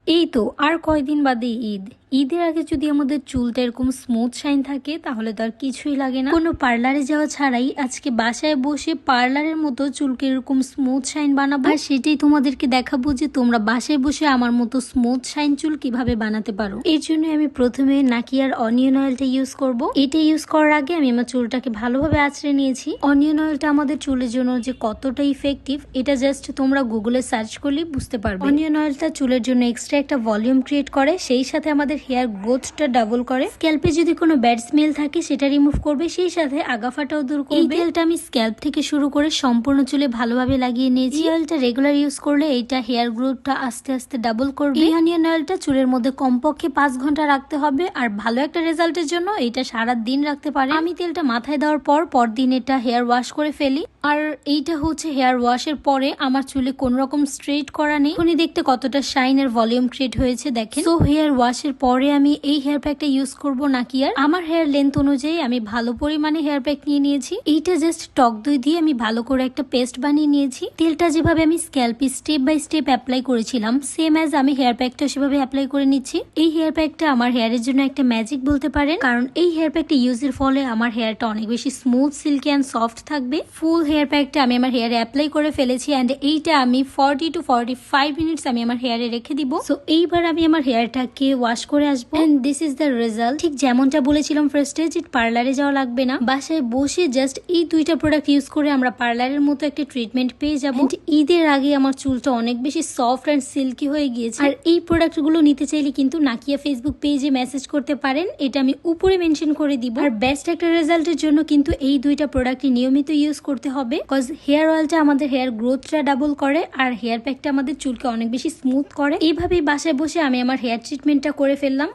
এই তো আর কয়দিন বাদে ঈদ। ঈদের আগে যদি আমাদের চুলটা এরকম স্মুথ শাইন থাকে তাহলে তো আর কিছুই লাগে না। কোনো পার্লারে যাওয়া ছাড়াই আজকে বাসায় বসে পার্লারের মতো চুলকে এরকম স্মুথ শাইন বানাবো, আর সেটাই তোমাদেরকে দেখাবো যে তোমরা বাসায় বসে আমার মতো স্মুথ শাইন চুল কিভাবে বানাতে পারো। এর জন্য আমি প্রথমে নাকিয়ার অনিয়ন অয়েলটা ইউজ করব। এটা ইউজ করার আগে আমি আমার চুলটাকে ভালোভাবে আঁচড়ে নিয়েছি। অনিয়ন অয়েলটা আমাদের চুলের জন্য যে কতটা ইফেক্টিভ এটা জাস্ট তোমরা গুগলে সার্চ করলে বুঝতে পারবে। অনিয়ন অয়েলটা চুলের জন্য এক্সট্রা একটা ভলিউম ক্রিয়েট করে, সেই সাথে আমাদের হেয়ার গ্রোথটা ডাবল করে। স্ক্যাল্পে যদি কোনো ব্যাড স্মেল থাকে সেটা রিমুভ করবে, সেই সাথে আগাফাটাও দূর করবে। এই তেলটা আমি স্ক্যাল্প থেকে শুরু করে সম্পূর্ণ চুলে ভালোভাবে লাগিয়ে নিয়েছি। এই অয়েলটা রেগুলার ইউজ করলে এইটা হেয়ার গ্রোথটা আস্তে আস্তে ডাবল করবে। এই অনিয়ন অয়েলটা চুলের মধ্যে কমপক্ষে 5 ঘন্টা রাখতে হবে, আর ভালো একটা রেজাল্টের জন্য এটা সারা দিন রাখতে পারে। আমি তেলটা মাথায় দেওয়ার পর দিন এটা হেয়ার ওয়াশ করে ফেলি। আর এইটা হচ্ছে হেয়ার ওয়াশের পরে আমার চুলে কোন রকম স্ট্রেট করা নেই। উনি দেখতে কতটা শাইন আর ভলিউম ক্রিয়েট হয়েছে দেখেন। তো হেয়ার ওয়াশের পরে আমি এই হেয়ার প্যাকটা ইউজ করব নাকিয়ার। আমার হেয়ার লেন্থ অনুযায়ী আমি ভালো পরিমাণে হেয়ার প্যাক নিয়ে নিয়েছি। এইটা জাস্ট টক দই দিয়ে আমি ভালো করে একটা পেস্ট বানিয়ে নিয়েছি। তেলটা যেভাবে আমি স্ক্যাল্পে স্টেপ বাই স্টেপ অ্যাপ্লাই করেছিলাম সেম অ্যাজ আমি হেয়ার প্যাকটা সেভাবে অ্যাপ্লাই করে নিচ্ছি। এই হেয়ার প্যাকটা আমার হেয়ারের জন্য একটা ম্যাজিক বলতে পারেন, কারণ এই হেয়ার প্যাকটা ইউজের ফলে আমার হেয়ারটা অনেক বেশি স্মুথ, সিল্কি অ্যান্ড সফট থাকবে। ফুল হেয়ার প্যাকটা আমি আমার হেয়ারে অ্যাপ্লাই করে ফেলেছি, অ্যান্ড এইটা আমি 40 to 45 মিনিটস আমি আমার হেয়ারে রেখে দিব। সো এইবার আমি আমার হেয়ারটাকে ওয়াশ করে আসবো, and this is the result. ঠিক যেমনটা বলেছিলাম ফার্স্টে যে পার্লারে যাওয়া লাগবে না, বাসায় বসে জাস্ট এই দুইটা প্রোডাক্ট ইউজ করে আমরা পার্লারের মতো একটা ট্রিটমেন্ট পেয়ে যাবো। ঈদের আগে আমার চুলটা অনেক বেশি সফট অ্যান্ড সিল্কি হয়ে গিয়েছে। আর এই প্রোডাক্ট গুলো নিতে চাইলে কিন্তু নাকিয়া ফেসবুক পেজে মেসেজ করতে পারেন, এটা আমি উপরে মেনশন করে দিব। আর বেস্ট একটা রেজাল্টের জন্য কিন্তু এই দুইটা প্রোডাক্টই নিয়মিত ইউজ করতে হবে, কজ হেয়ার অয়েলটা আমাদের হেয়ার গ্রোথটা ডাবল করে আর হেয়ার প্যাকটা আমাদের চুলকে অনেক বেশি স্মুথ করে। এইভাবেই বাসায় বসে আমি আমার হেয়ার ট্রিটমেন্টটা করে ফেললাম।